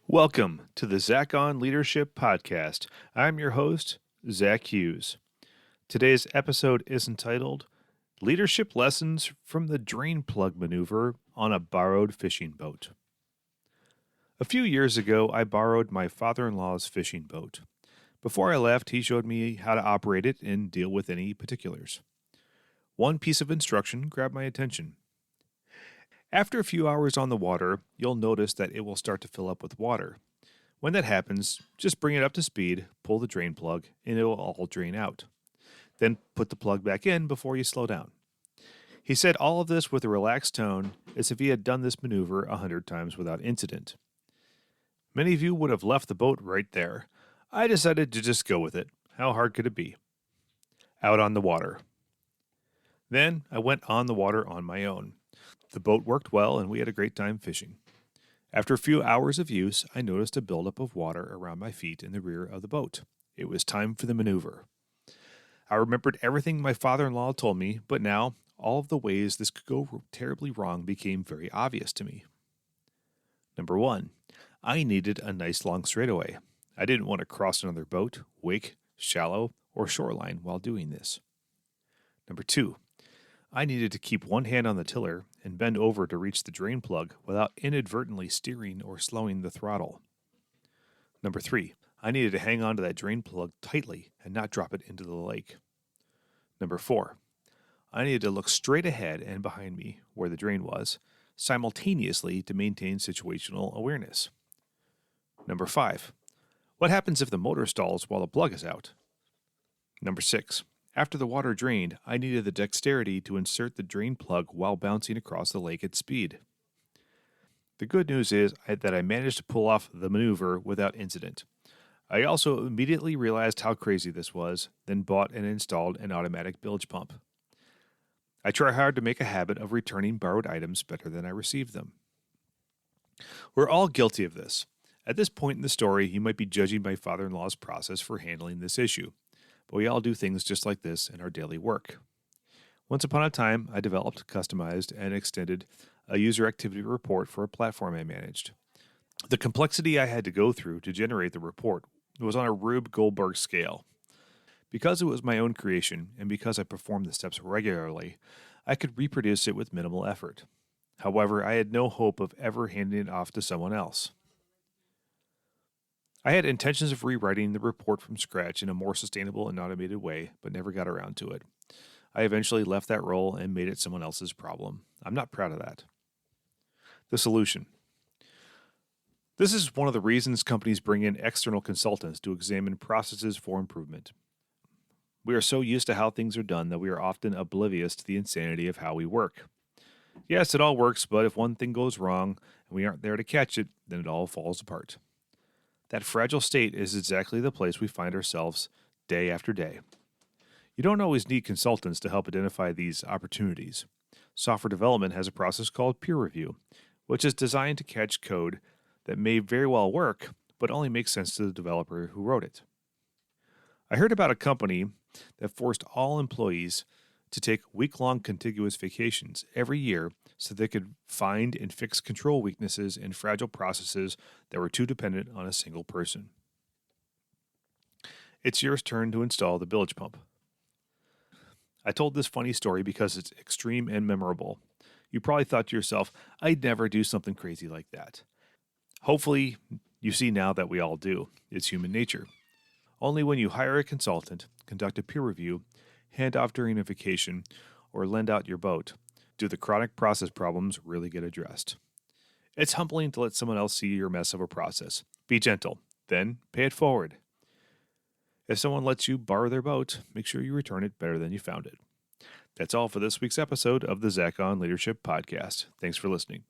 Welcome to the Zach on Leadership Podcast. I'm your host, Zach Hughes. Today's episode is entitled Leadership Lessons from the Drain Plug Maneuver on a Borrowed Fishing Boat. A few years ago, I borrowed my father-in-law's fishing boat. Before I left, he showed me how to operate it and deal with any particulars. One piece of instruction grabbed my attention. After a few hours on the water, you'll notice that it will start to fill up with water. When that happens, just bring it up to speed, pull the drain plug, and it will all drain out. Then put the plug back in before you slow down. He said all of this with a relaxed tone, as if he had done this maneuver 100 times without incident. Many of you would have left the boat right there. I decided to just go with it. How hard could it be? Out on the water. Then I went on the water on my own. The boat worked well, and we had a great time fishing. After a few hours of use, I noticed a buildup of water around my feet in the rear of the boat. It was time for the maneuver. I remembered everything my father-in-law told me, but now all of the ways this could go terribly wrong became very obvious to me. Number 1, I needed a nice long straightaway. I didn't want to cross another boat, wake, shallow, or shoreline while doing this. Number 2, I needed to keep one hand on the tiller and bend over to reach the drain plug without inadvertently steering or slowing the throttle. Number 3, I needed to hang on to that drain plug tightly and not drop it into the lake. Number 4, I needed to look straight ahead and behind me, where the drain was, simultaneously to maintain situational awareness. Number 5, what happens if the motor stalls while the plug is out? Number 6, after the water drained, I needed the dexterity to insert the drain plug while bouncing across the lake at speed. The good news is that I managed to pull off the maneuver without incident. I also immediately realized how crazy this was, then bought and installed an automatic bilge pump. I try hard to make a habit of returning borrowed items better than I received them. We're all guilty of this. At this point in the story, you might be judging my father-in-law's process for handling this issue. But we all do things just like this in our daily work. Once upon a time, I developed, customized, and extended a user activity report for a platform I managed. The complexity I had to go through to generate the report was on a Rube Goldberg scale. Because it was my own creation, and because I performed the steps regularly, I could reproduce it with minimal effort. However, I had no hope of ever handing it off to someone else. I had intentions of rewriting the report from scratch in a more sustainable and automated way, but never got around to it. I eventually left that role and made it someone else's problem. I'm not proud of that. The solution. This is one of the reasons companies bring in external consultants to examine processes for improvement. We are so used to how things are done that we are often oblivious to the insanity of how we work. Yes, it all works, but if one thing goes wrong and we aren't there to catch it, then it all falls apart. That fragile state is exactly the place we find ourselves day after day. You don't always need consultants to help identify these opportunities. Software development has a process called peer review, which is designed to catch code that may very well work, but only makes sense to the developer who wrote it. I heard about a company that forced all employees to take week-long contiguous vacations every year so they could find and fix control weaknesses in fragile processes that were too dependent on a single person. It's your turn to install the bilge pump. I told this funny story because it's extreme and memorable. You probably thought to yourself, I'd never do something crazy like that. Hopefully, you see now that we all do. It's human nature. Only when you hire a consultant, conduct a peer review, hand off during a vacation, or lend out your boat, do the chronic process problems really get addressed. It's humbling to let someone else see your mess of a process. Be gentle, then pay it forward. If someone lets you borrow their boat, make sure you return it better than you found it. That's all for this week's episode of the Zach on Leadership Podcast. Thanks for listening.